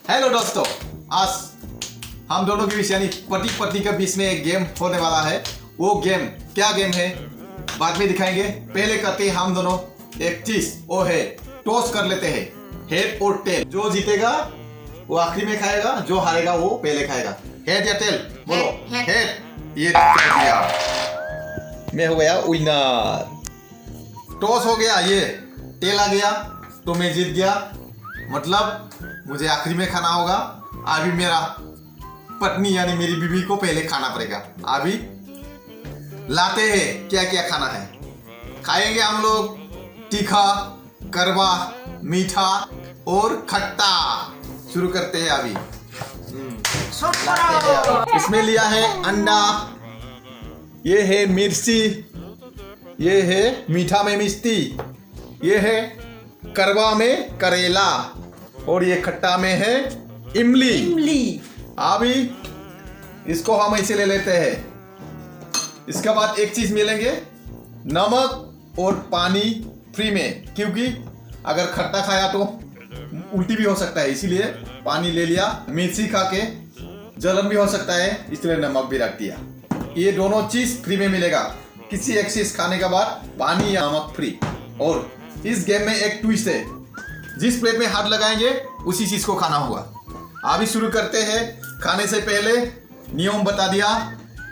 Hello दोस्तों, आज हम दोनों के बीच यानी पति पत्नी के बीच में एक गेम होने वाला है। वो गेम क्या गेम है बाद में दिखाएंगे। पहले करते हैं हम दोनों एक चीज, वो है टॉस कर लेते हैं हेड और टेल। जो जीतेगा वो आखिरी में खाएगा, जो हारेगा वो पहले खाएगा। हेड या टेल? बोलो हेड। ये दिया, मैं हो गया विनर। टॉस हो गया, ये टेल आ गया तो मैं जीत गया, मतलब मुझे आखिरी में खाना होगा। अभी मेरा पत्नी यानी मेरी बीवी को पहले खाना पड़ेगा। अभी लाते हैं क्या क्या खाना है, खाएंगे हम लोग। तीखा, करवा, मीठा और खट्टा। शुरू करते हैं अभी। लाते हैं। इसमें लिया है अंडा, ये है मिर्ची, ये है मीठा में मिष्टी, ये है करवा में करेला और ये खट्टा में है इमली। अभी इसको हम ऐसे ले लेते हैं। इसके बाद एक चीज मिलेंगे, नमक और पानी फ्री में, क्योंकि अगर खट्टा खाया तो उल्टी भी हो सकता है, इसीलिए पानी ले लिया। मिर्ची खा के जलन भी हो सकता है, इसलिए नमक भी रख दिया। ये दोनों चीज फ्री में मिलेगा। किसी एक चीज खाने के बाद पानी या नमक फ्री। और इस गेम में एक ट्विस्ट है, जिस प्लेट में हाथ लगाएंगे उसी चीज को खाना होगा। अभी शुरू करते हैं। खाने से पहले नियम बता दिया।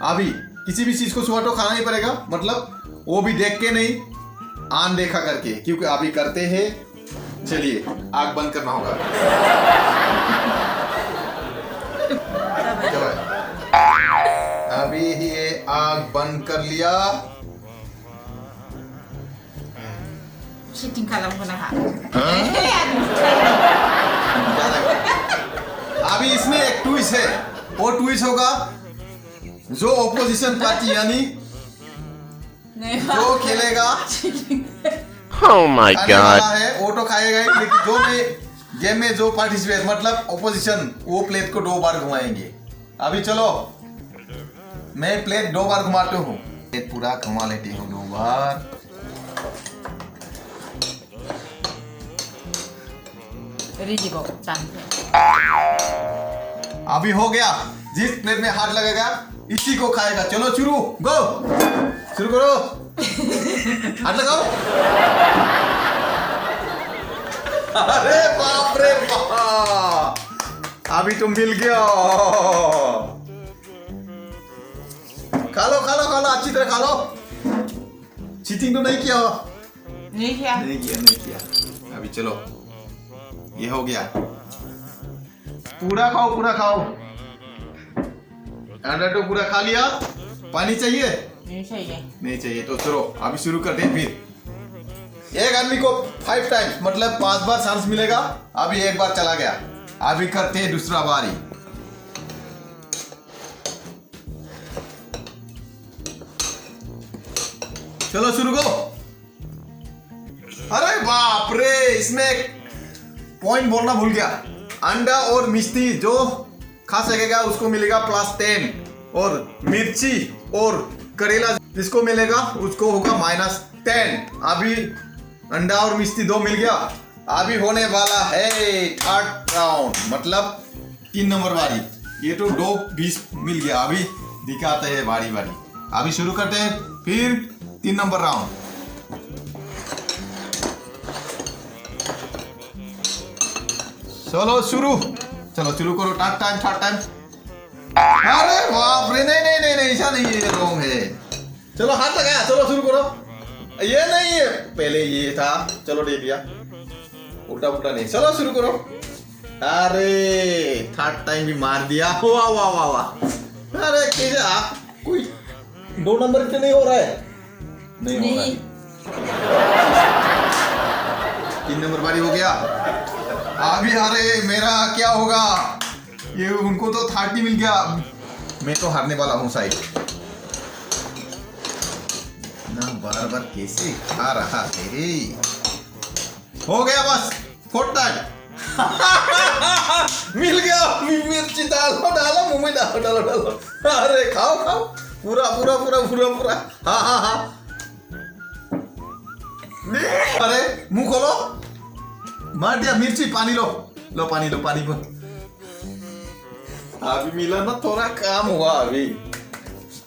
अभी किसी भी चीज को सुबह तो खाना नहीं पड़ेगा, मतलब वो भी देख के नहीं, आन देखा करके, क्योंकि अभी करते हैं। चलिए आग बंद करना होगा। अभी ये आग बंद कर लिया। Sitting kalam ko na ha. अभी इसमें एक ट्विस्ट है, वो ट्विस्ट होगा जो ऑपोजिशन पार्टी यानी जो खेलेगा Oh my खाने god. वाला है वो तो खाएगा ही, लेकिन जो में गेम में जो पार्टिसिपेट मतलब ऑपोजिशन, वो प्लेट को 2 बार घुमाएंगे। अभी चलो मैं प्लेट 2 बार घुमाता हूँ। प्लेट पूरा घुमा लेती हूँ 2 बार। Ready po. Done. अभी हो गया। जिस प्लेट में हाथ लगेगा इसी को खाएगा। चलो शुरू, गो शुरू करो। हाथ लगाओ। अरे बाप रे बाप, अभी तुम मिल गया। खा लो खा लो खा लो, अच्छी तरह खा लो। चीटिंग तो नहीं किया? नहीं क्या? नहीं किया। अभी चलो, ये हो गया। पूरा खाओ पूरा खाओ। अंडा तो पूरा खा लिया। पानी चाहिए? नहीं चाहिए। नहीं चाहिए तो चलो अभी शुरू करते हैं। फिर एक आदमी को 5 टाइम्स मतलब 5 बार चांस मिलेगा। अभी एक बार चला गया, अभी करते हैं दूसरा बारी। चलो शुरू करो। अरे बाप रे, इसमें पॉइंट बोलना भूल गया। अंडा और मिष्टी जो खा सकेगा उसको मिलेगा +10, और मिर्ची और करेला जिसको मिलेगा उसको होगा -10। अभी अंडा और मिष्टी 2 मिल गया। अभी होने वाला है 3rd राउंड, मतलब 3 नंबर बारी। ये तो 2-20 मिल गया। अभी दिखाते हैं बारी बारी। अभी शुरू करते हैं फिर 3 नंबर राउंड। चलो शुरू, चलो शुरू करो। Third time. अरे बाप रे, नहीं ऐसा नहीं है, रॉन्ग है। चलो हाथ लगाया, चलो शुरू करो। ये नहीं है, पहले ये था, चलो दे दिया। उल्टा नहीं, चलो शुरू करो। अरे 3rd टाइम भी मार दिया। वाह वाह वाह वाह। अरे कैसे आप कोई 2 नंबर पे नहीं हो रहा है? नहीं हो रहा है। 3 नंबर बारी हो गया। अभी अरे मेरा क्या होगा? ये उनको तो 30 मिल गया, मैं तो हारने वाला हूँ शायद। ना बार बार कैसे खा रहा है। हो गया बस 4th टाइम। मिल गया। मिर्ची डालो मुंह में, डालो। अरे खाओ पूरा। हाँ। अरे मुंह खोलो, मार दिया मिर्ची। पानी लो पानी अभी मिला ना थोड़ा काम हुआ अभी।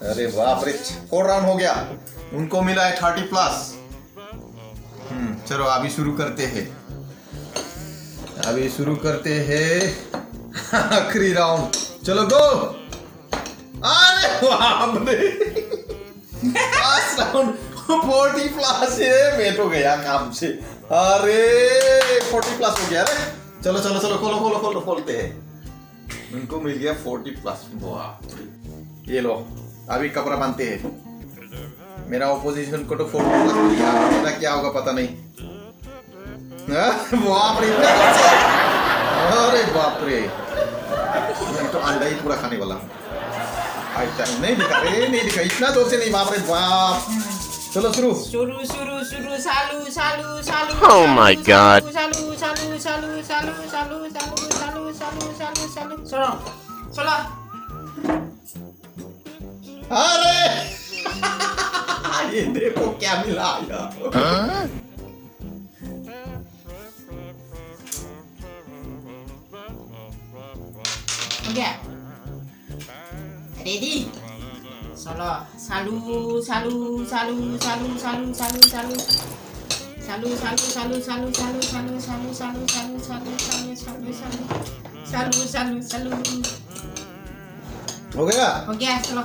अरे बाप रे 4 राउंड हो गया। उनको मिला है 30+। चलो अभी शुरू करते हैं। आखिरी राउंड। चलो गो। अरे बाप रे 5 राउंड 40+ है। मैं तो गया काम से। अरे 40+ हो गया रे। चलो चलो चलो खोलो खोलते हैं। उनको मिल गया 40+। वाह ये लो अभी कपड़ा बांधते हैं। मेरा ऑपोजिशन को तो 40+ मिल गया। मेरा क्या होगा पता नहीं। बाप रे अरे बाप रे मैं तो अंडा ही पूरा खाने वाला हूँ। नहीं दिखा इतना जोर से नहीं। बाप रे बाप। चलो शुरू। सालू Oh my God. चलो अरे ये देखो क्या मिला यार। हो गया रेडी। चलो सालू हो गया। चलो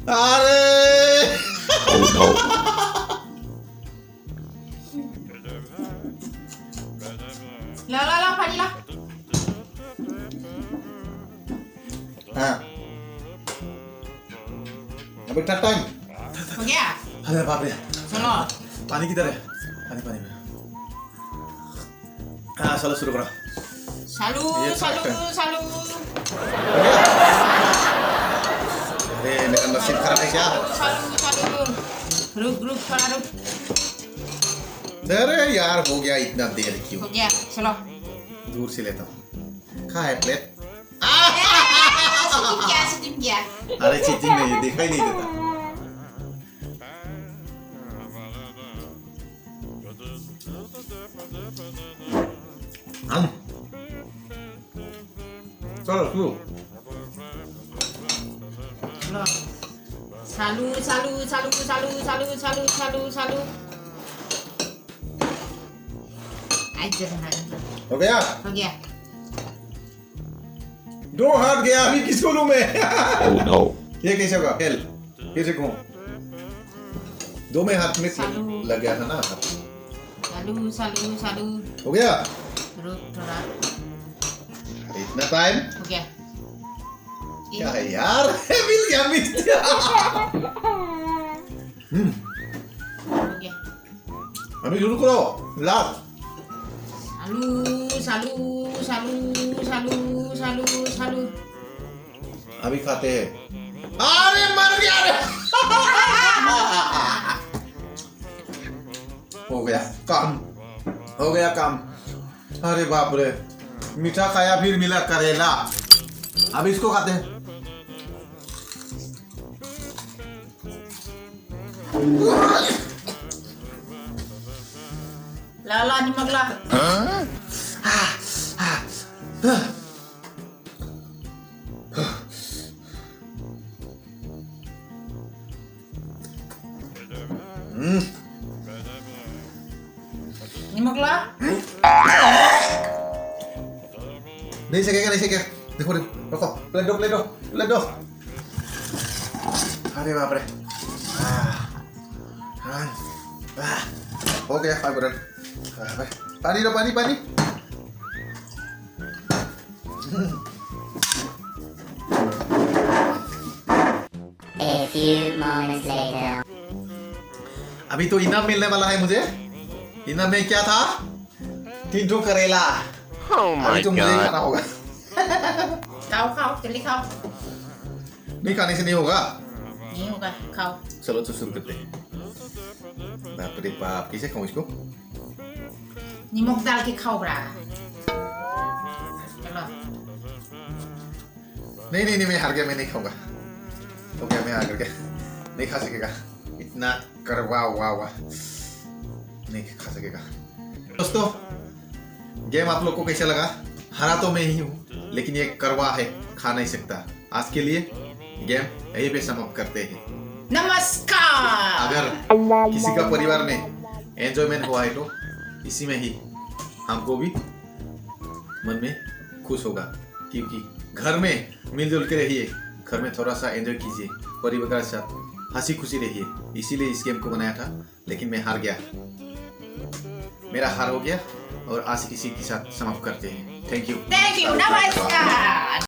अरे Oh no. ला पानी ला। हाँ अभी टाइम। हो गया। अरे बाप रे चलो पानी किधर है। पानी में। हाँ चलो शुरू करो। सालू अरे मेरा नसीब खराब है क्या। रुक थोड़ा रुक। अरे यार हो गया इतना देर क्यों। हो गया चलो दूर से लेता हूँ। कहाँ है प्लेट। सिटिंग किया। अरे चीटिंग नहीं दिखाई नहीं देता। चलो शुरू। सालू हो गया। हो गया 2 हाथ गया अभी किसको लूं मैं। Oh no. ये कैसे होगा खेल। फिर से कहूं 2 में हाथ में लग गया था ना। सालू हो गया। रुक थोड़ा। इतना टाइम हो गया क्या है यार। मिल गया हो गया। अभी शुरू करो लास्ट। सालू अभी खाते हैं। अरे मर गया रे। हो गया काम। अरे बाप रे मीठा खाया फिर मिला करेला। अब इसको खाते हैं। ला निमक ला। निमक ला। नहीं सकेगा। देखो रखो प्लेट दो। अरे बाप रे हो गया 5 मिनट। पानी दो पानी। A few moments later. अभी तो इनाम मिलने वाला है मुझे। इनाम में क्या था 3 ठो करेला। Oh my अभी तो मुझे ही God. खाना होगा। खाओ जल्दी खाओ। नहीं खाने से नहीं होगा। नहीं होगा खाओ। चलो तो शुरू करते हैं। बाप रे बाप कैसे खाऊं इसको। निमक डाल के खाओ बड़ा। चलो नहीं मैं हार गया। मैं नहीं खाऊंगा। हो गया मैं हार गया। नहीं खा सकेगा इतना करवा वाह नहीं खा सकेगा। दोस्तों गेम आप लोग को कैसा लगा हारा तो मैं ही हूँ, लेकिन ये कड़वा है, खा नहीं सकता। आज के लिए गेम यहीं पे समाप्त करते हैं। नमस्कार। अगर किसी का परिवार में एंजॉयमेंट हुआ है तो इसी में ही हमको भी मन में खुश होगा, क्योंकि घर में मिलजुल के रहिए, घर में थोड़ा सा एंजॉय कीजिए, परिवार के साथ हंसी खुशी रहिए। इसीलिए इस गेम को बनाया था, लेकिन मैं हार गया, मेरा हार हो गया और आज किसी के साथ समाप्त करते हैं। Thank you. नमस्कार।